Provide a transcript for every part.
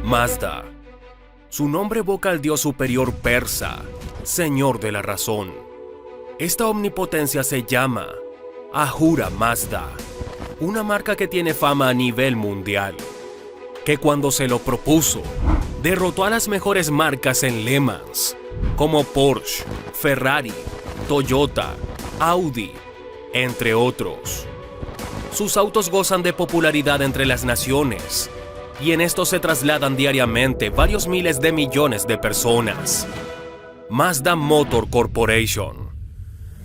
Mazda. Su nombre evoca al dios superior persa, señor de la razón. Esta omnipotencia se llama Ahura Mazda, una marca que tiene fama a nivel mundial, que cuando se lo propuso, derrotó a las mejores marcas en Le Mans, como Porsche, Ferrari, Toyota, Audi, entre otros. Sus autos gozan de popularidad entre las naciones, y en estos se trasladan diariamente varios miles de millones de personas. Mazda Motor Corporation.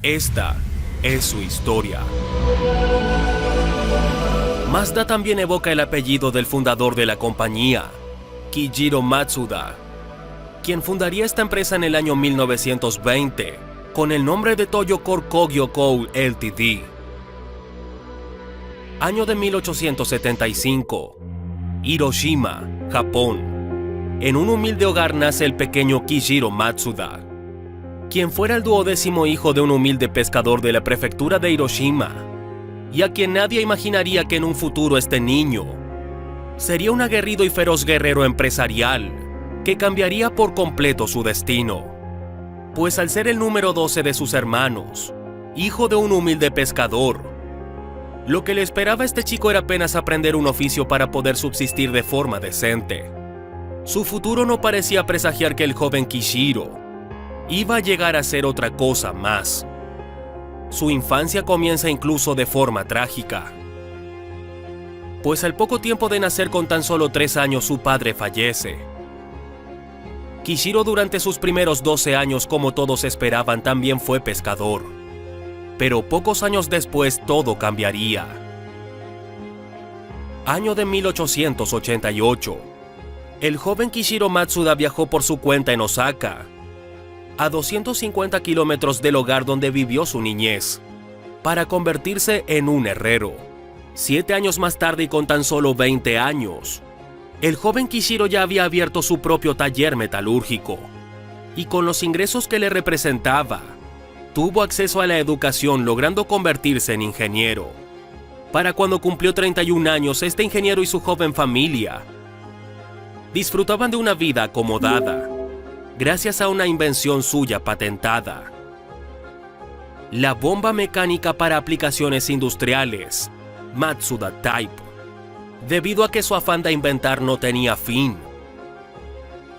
Esta es su historia. Mazda también evoca el apellido del fundador de la compañía, Kijiro Matsuda, quien fundaría esta empresa en el año 1920 con el nombre de Toyo Kogyo Co. Ltd. Año de 1875. Hiroshima, Japón. En un humilde hogar nace el pequeño Kijiro Matsuda, quien fuera el 12º hijo de un humilde pescador de la prefectura de Hiroshima, y a quien nadie imaginaría que en un futuro este niño sería un aguerrido y feroz guerrero empresarial que cambiaría por completo su destino. Pues al ser el número 12 de sus hermanos, hijo de un humilde pescador, lo que le esperaba a este chico era apenas aprender un oficio para poder subsistir de forma decente. Su futuro no parecía presagiar que el joven Kijiro iba a llegar a ser otra cosa más. Su infancia comienza incluso de forma trágica, pues al poco tiempo de nacer, con tan solo 3 años, su padre fallece. Kijiro durante sus primeros 12 años, como todos esperaban, también fue pescador. Pero pocos años después todo cambiaría. Año de 1888. El joven Kijiro Matsuda viajó por su cuenta en Osaka, a 250 kilómetros del hogar donde vivió su niñez, para convertirse en un herrero. 7 años más tarde, y con tan solo 20 años, el joven Kijiro ya había abierto su propio taller metalúrgico, y con los ingresos que le representaba, tuvo acceso a la educación, logrando convertirse en ingeniero. Para cuando cumplió 31 años, este ingeniero y su joven familia disfrutaban de una vida acomodada, gracias a una invención suya patentada: la bomba mecánica para aplicaciones industriales, Matsuda Type, debido a que su afán de inventar no tenía fin,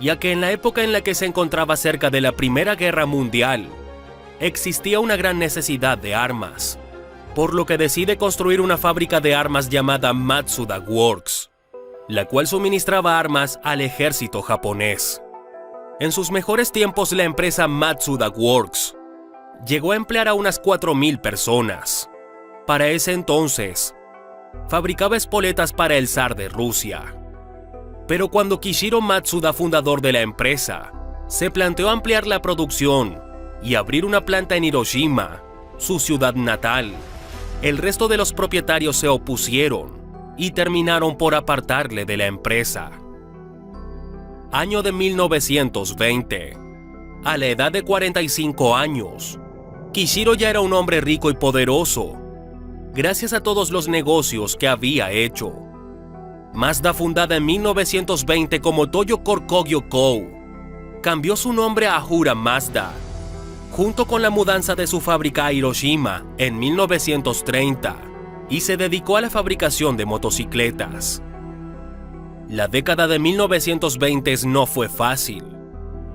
ya que en la época en la que se encontraba cerca de la Primera Guerra Mundial, existía una gran necesidad de armas, por lo que decide construir una fábrica de armas llamada Matsuda Works, la cual suministraba armas al ejército japonés. En sus mejores tiempos, la empresa Matsuda Works llegó a emplear a unas 4.000 personas. Para ese entonces, fabricaba espoletas para el zar de Rusia. Pero cuando Kijiro Matsuda, fundador de la empresa, se planteó ampliar la producción y abrir una planta en Hiroshima, su ciudad natal, el resto de los propietarios se opusieron y terminaron por apartarle de la empresa. Año de 1920. A la edad de 45 años, Kijiro ya era un hombre rico y poderoso, gracias a todos los negocios que había hecho. Mazda, fundada en 1920 como Toyo Kogyo Co., cambió su nombre a Ahura Mazda, junto con la mudanza de su fábrica a Hiroshima en 1930, y se dedicó a la fabricación de motocicletas. La década de 1920 no fue fácil.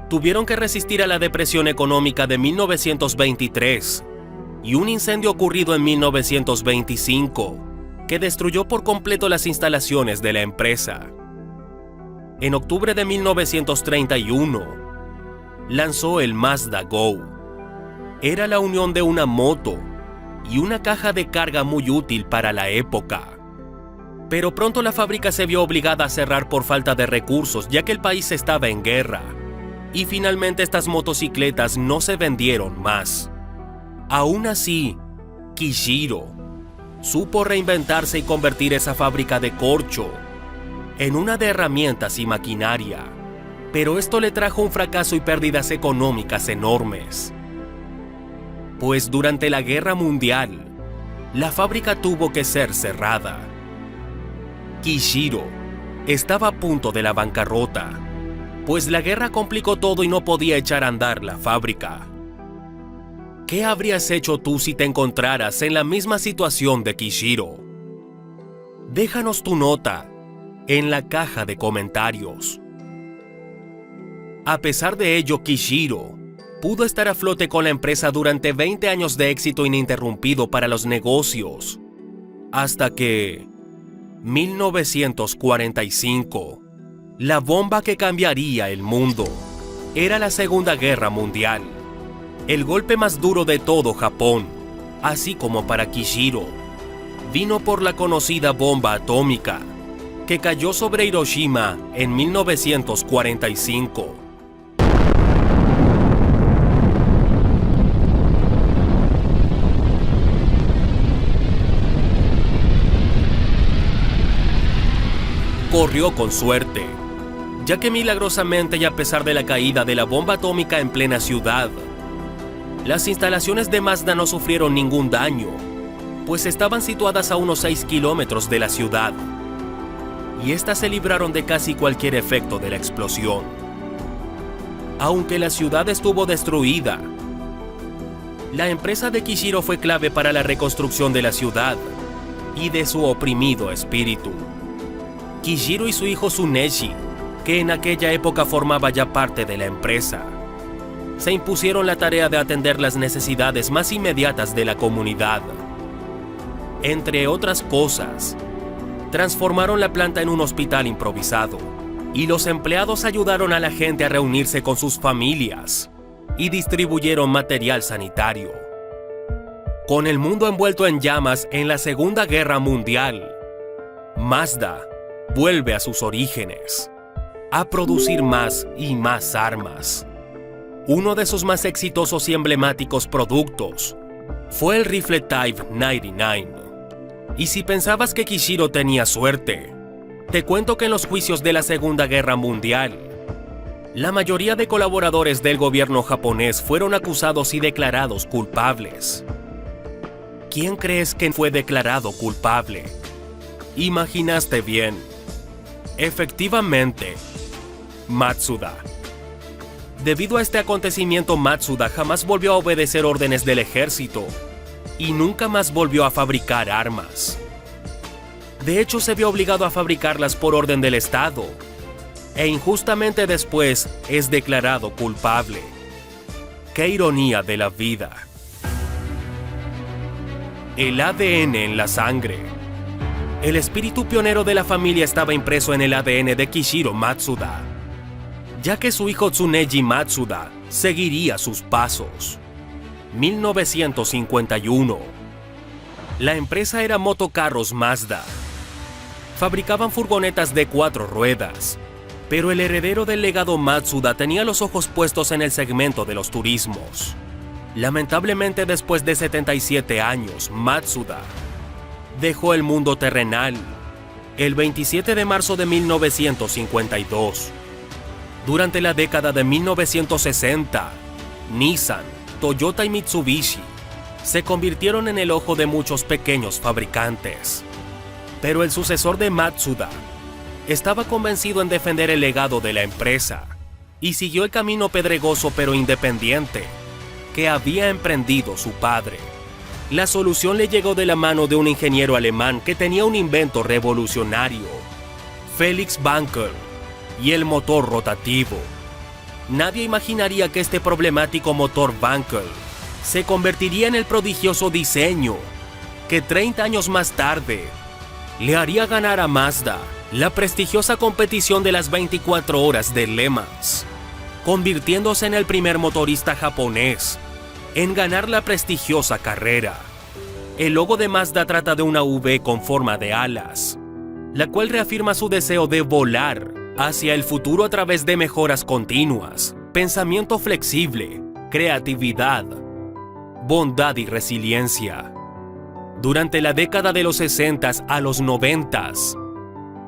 Tuvieron que resistir a la depresión económica de 1923 y un incendio ocurrido en 1925 que destruyó por completo las instalaciones de la empresa. En octubre de 1931, lanzó el Mazda Go. Era la unión de una moto y una caja de carga muy útil para la época. Pero pronto la fábrica se vio obligada a cerrar por falta de recursos, ya que el país estaba en guerra, y finalmente estas motocicletas no se vendieron más. Aún así, Kijiro supo reinventarse y convertir esa fábrica de corcho en una de herramientas y maquinaria, pero esto le trajo un fracaso y pérdidas económicas enormes. Pues durante la Guerra Mundial, la fábrica tuvo que ser cerrada. Kijiro estaba a punto de la bancarrota, pues la guerra complicó todo y no podía echar a andar la fábrica. ¿Qué habrías hecho tú si te encontraras en la misma situación de Kishiro? Déjanos tu nota en la caja de comentarios. A pesar de ello, Kishiro pudo estar a flote con la empresa durante 20 años de éxito ininterrumpido para los negocios, hasta que 1945, la bomba que cambiaría el mundo, era la Segunda Guerra Mundial, el golpe más duro de todo Japón, así como para Kishiro, vino por la conocida bomba atómica que cayó sobre Hiroshima en 1945. Corrió con suerte, ya que milagrosamente y a pesar de la caída de la bomba atómica en plena ciudad, las instalaciones de Mazda no sufrieron ningún daño, pues estaban situadas a unos 6 kilómetros de la ciudad, y éstas se libraron de casi cualquier efecto de la explosión. Aunque la ciudad estuvo destruida, la empresa de Kishiro fue clave para la reconstrucción de la ciudad y de su oprimido espíritu. Kishiro y su hijo Tsuneshi, que en aquella época formaba ya parte de la empresa, se impusieron la tarea de atender las necesidades más inmediatas de la comunidad. Entre otras cosas, transformaron la planta en un hospital improvisado, y los empleados ayudaron a la gente a reunirse con sus familias y distribuyeron material sanitario. Con el mundo envuelto en llamas en la Segunda Guerra Mundial, Mazda vuelve a sus orígenes, a producir más y más armas. Uno de sus más exitosos y emblemáticos productos fue el rifle Type 99. Y si pensabas que Kishiro tenía suerte, te cuento que en los juicios de la Segunda Guerra Mundial, la mayoría de colaboradores del gobierno japonés fueron acusados y declarados culpables. ¿Quién crees que fue declarado culpable? Imaginaste bien. Efectivamente, Matsuda. Debido a este acontecimiento, Matsuda jamás volvió a obedecer órdenes del ejército y nunca más volvió a fabricar armas. De hecho, se vio obligado a fabricarlas por orden del Estado, e injustamente después es declarado culpable. ¡Qué ironía de la vida! El ADN en la sangre. El espíritu pionero de la familia estaba impreso en el ADN de Kishiro Matsuda, ya que su hijo Tsuneji Matsuda seguiría sus pasos. 1951. La empresa era Motocarros Mazda. Fabricaban furgonetas de 4 ruedas, pero el heredero del legado Matsuda tenía los ojos puestos en el segmento de los turismos. Lamentablemente, después de 77 años, Matsuda dejó el mundo terrenal el 27 de marzo de 1952. Durante la década de 1960, Nissan, Toyota y Mitsubishi se convirtieron en el ojo de muchos pequeños fabricantes. Pero el sucesor de Matsuda estaba convencido en defender el legado de la empresa y siguió el camino pedregoso pero independiente que había emprendido su padre. La solución le llegó de la mano de un ingeniero alemán que tenía un invento revolucionario, Felix Bankel, y el motor rotativo. Nadie imaginaría que este problemático motor Bankel se convertiría en el prodigioso diseño que 30 años más tarde le haría ganar a Mazda la prestigiosa competición de las 24 horas de Le Mans, convirtiéndose en el primer motorista japonés en ganar la prestigiosa carrera. El logo de Mazda trata de una V con forma de alas, la cual reafirma su deseo de volar hacia el futuro a través de mejoras continuas, pensamiento flexible, creatividad, bondad y resiliencia. Durante la década de los 60 a los 90,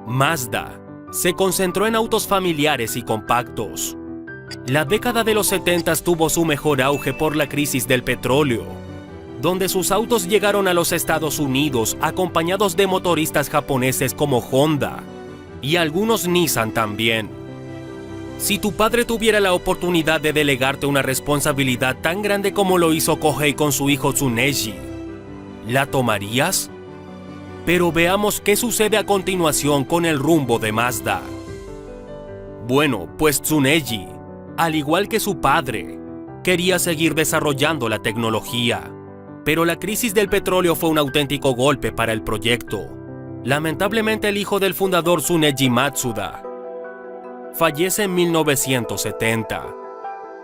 Mazda se concentró en autos familiares y compactos. La década de los 70 tuvo su mejor auge por la crisis del petróleo, donde sus autos llegaron a los Estados Unidos acompañados de motoristas japoneses como Honda, y algunos Nissan también. Si tu padre tuviera la oportunidad de delegarte una responsabilidad tan grande como lo hizo Kohei con su hijo Tsuneji, ¿la tomarías? Pero veamos qué sucede a continuación con el rumbo de Mazda. Bueno, pues Tsuneji, al igual que su padre, quería seguir desarrollando la tecnología, pero la crisis del petróleo fue un auténtico golpe para el proyecto. Lamentablemente, el hijo del fundador, Tsuneji Matsuda, fallece en 1970.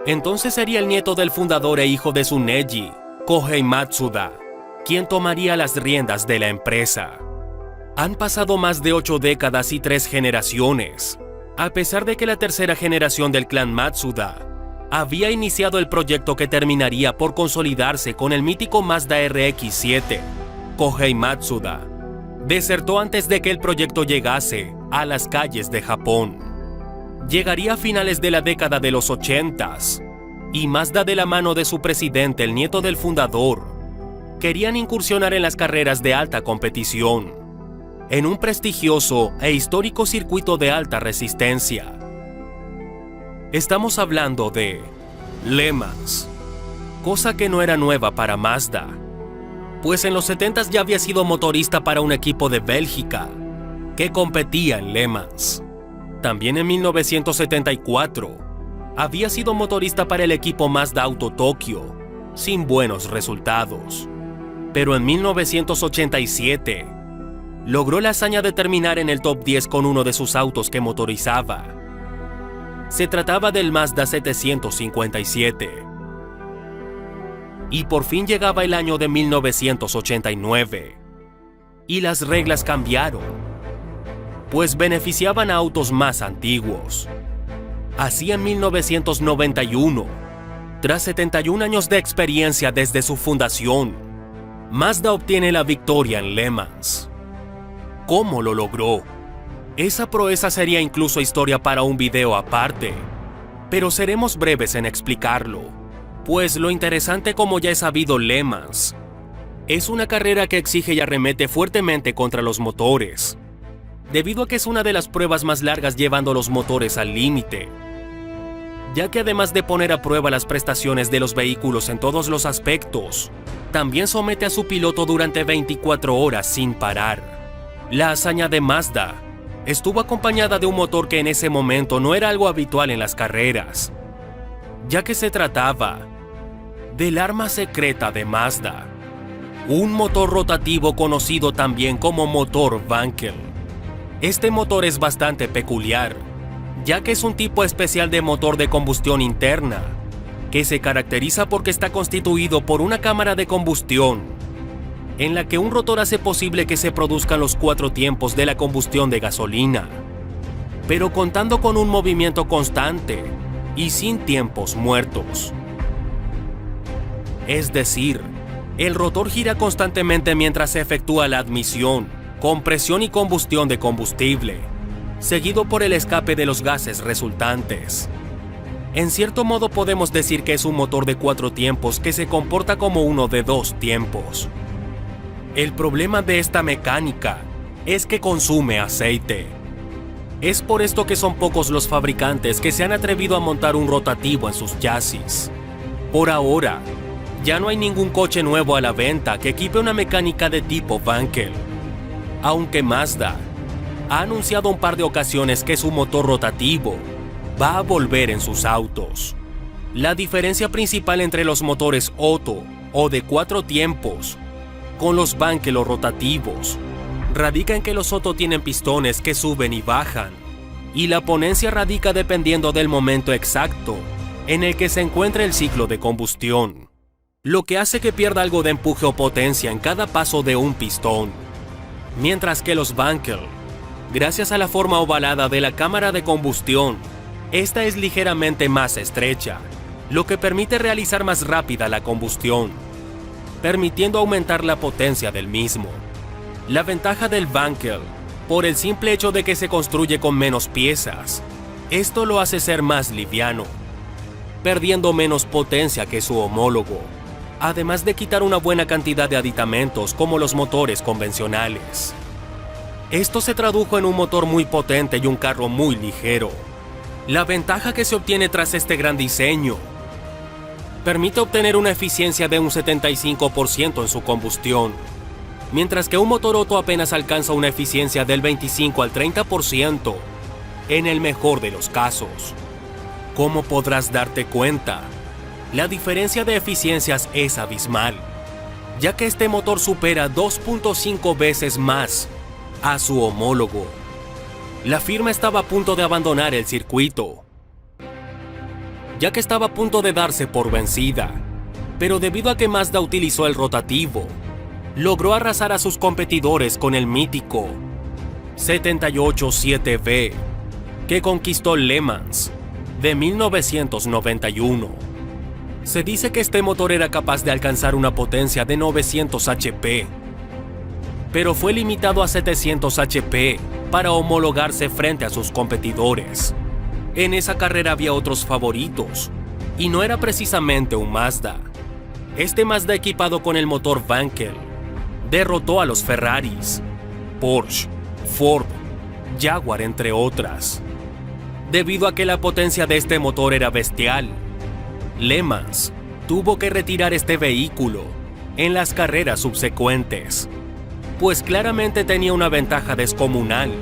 Entonces sería el nieto del fundador e hijo de Tsuneji, Kohei Matsuda, quien tomaría las riendas de la empresa. Han pasado más de 8 décadas y 3 generaciones, a pesar de que la tercera generación del clan Matsuda había iniciado el proyecto que terminaría por consolidarse con el mítico Mazda RX-7. Kohei Matsuda desertó antes de que el proyecto llegase a las calles de Japón. Llegaría a finales de la década de los 80s, y Mazda, de la mano de su presidente, el nieto del fundador, querían incursionar en las carreras de alta competición, en un prestigioso e histórico circuito de alta resistencia. Estamos hablando de Le Mans, cosa que no era nueva para Mazda, pues en los 70s ya había sido motorista para un equipo de Bélgica que competía en Le Mans. También en 1974 había sido motorista para el equipo Mazda Auto Tokio, sin buenos resultados. Pero en 1987 logró la hazaña de terminar en el top 10 con uno de sus autos que motorizaba. Se trataba del Mazda 757. Y por fin llegaba el año de 1989. Y las reglas cambiaron, pues beneficiaban a autos más antiguos. Así, en 1991, tras 71 años de experiencia desde su fundación, Mazda obtiene la victoria en Le Mans. ¿Cómo lo logró? Esa proeza sería incluso historia para un video aparte, pero seremos breves en explicarlo, pues lo interesante, como ya es sabido, Le Mans es una carrera que exige y arremete fuertemente contra los motores, debido a que es una de las pruebas más largas llevando los motores al límite, ya que además de poner a prueba las prestaciones de los vehículos en todos los aspectos, también somete a su piloto durante 24 horas sin parar. La hazaña de Mazda estuvo acompañada de un motor que en ese momento no era algo habitual en las carreras, ya que se trataba del arma secreta de Mazda, un motor rotativo conocido también como motor Wankel. Este motor es bastante peculiar, ya que es un tipo especial de motor de combustión interna, que se caracteriza porque está constituido por una cámara de combustión, en la que un rotor hace posible que se produzcan los 4 tiempos de la combustión de gasolina, pero contando con un movimiento constante y sin tiempos muertos. Es decir, el rotor gira constantemente mientras se efectúa la admisión, compresión y combustión de combustible, seguido por el escape de los gases resultantes. En cierto modo podemos decir que es un motor de 4 tiempos que se comporta como uno de 2 tiempos. El problema de esta mecánica es que consume aceite. Es por esto que son pocos los fabricantes que se han atrevido a montar un rotativo en sus chasis. Por ahora, ya no hay ningún coche nuevo a la venta que equipe una mecánica de tipo Wankel, aunque Mazda ha anunciado un par de ocasiones que su motor rotativo va a volver en sus autos. La diferencia principal entre los motores Otto o de 4 tiempos con los Wankel o rotativos radica en que los Otto tienen pistones que suben y bajan, y la potencia radica dependiendo del momento exacto en el que se encuentra el ciclo de combustión, lo que hace que pierda algo de empuje o potencia en cada paso de un pistón, mientras que los Wankel, gracias a la forma ovalada de la cámara de combustión, esta es ligeramente más estrecha, lo que permite realizar más rápida la combustión, permitiendo aumentar la potencia del mismo. La ventaja del Wankel, por el simple hecho de que se construye con menos piezas, esto lo hace ser más liviano, perdiendo menos potencia que su homólogo, además de quitar una buena cantidad de aditamentos como los motores convencionales. Esto se tradujo en un motor muy potente y un carro muy ligero. La ventaja que se obtiene tras este gran diseño permite obtener una eficiencia de un 75% en su combustión, mientras que un motor Otto apenas alcanza una eficiencia del 25 al 30% en el mejor de los casos. Como podrás darte cuenta, la diferencia de eficiencias es abismal, ya que este motor supera 2.5 veces más a su homólogo. La firma estaba a punto de abandonar el circuito, ya que estaba a punto de darse por vencida, pero debido a que Mazda utilizó el rotativo, logró arrasar a sus competidores con el mítico 787V, que conquistó Le Mans de 1991. Se dice que este motor era capaz de alcanzar una potencia de 900 HP, pero fue limitado a 700 HP para homologarse frente a sus competidores. En esa carrera había otros favoritos, y no era precisamente un Mazda. Este Mazda equipado con el motor Wankel derrotó a los Ferraris, Porsche, Ford, Jaguar, entre otras. Debido a que la potencia de este motor era bestial, Le Mans tuvo que retirar este vehículo en las carreras subsecuentes, pues claramente tenía una ventaja descomunal,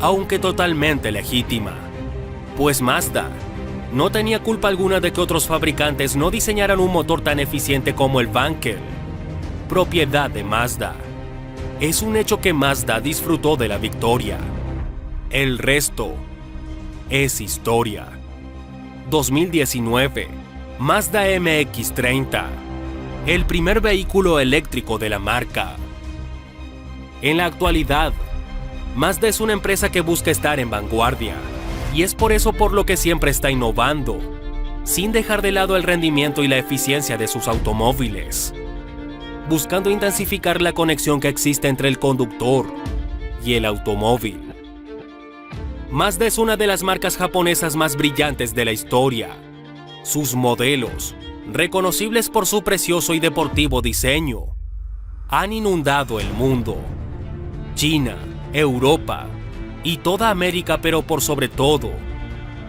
aunque totalmente legítima, pues Mazda no tenía culpa alguna de que otros fabricantes no diseñaran un motor tan eficiente como el Wankel, propiedad de Mazda. Es un hecho que Mazda disfrutó de la victoria. El resto es historia. 2019, Mazda MX-30, el primer vehículo eléctrico de la marca. En la actualidad, Mazda es una empresa que busca estar en vanguardia, y es por eso por lo que siempre está innovando, sin dejar de lado el rendimiento y la eficiencia de sus automóviles, buscando intensificar la conexión que existe entre el conductor y el automóvil. Mazda es una de las marcas japonesas más brillantes de la historia. Sus modelos, reconocibles por su precioso y deportivo diseño, han inundado el mundo. China, Europa y toda América, pero por sobre todo,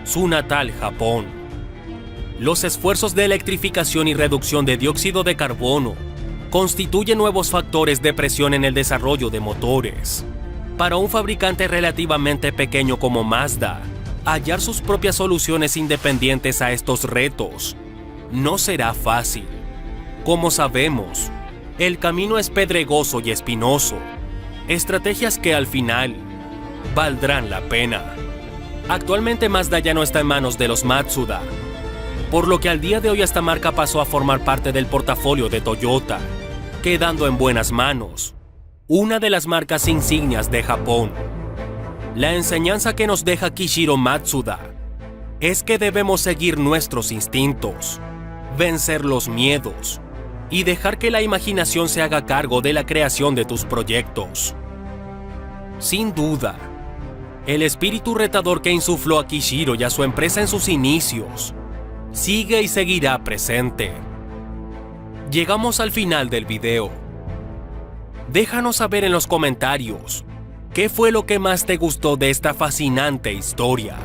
su natal Japón. Los esfuerzos de electrificación y reducción de dióxido de carbono constituyen nuevos factores de presión en el desarrollo de motores. Para un fabricante relativamente pequeño como Mazda, hallar sus propias soluciones independientes a estos retos no será fácil. Como sabemos, el camino es pedregoso y espinoso, estrategias que al final valdrán la pena. Actualmente Mazda ya no está en manos de los Matsuda, por lo que al día de hoy esta marca pasó a formar parte del portafolio de Toyota, quedando en buenas manos, una de las marcas insignias de Japón. La enseñanza que nos deja Kishiro Matsuda es que debemos seguir nuestros instintos, vencer los miedos y dejar que la imaginación se haga cargo de la creación de tus proyectos. Sin duda, el espíritu retador que insufló a Kishiro y a su empresa en sus inicios sigue y seguirá presente. Llegamos al final del video. Déjanos saber en los comentarios qué fue lo que más te gustó de esta fascinante historia.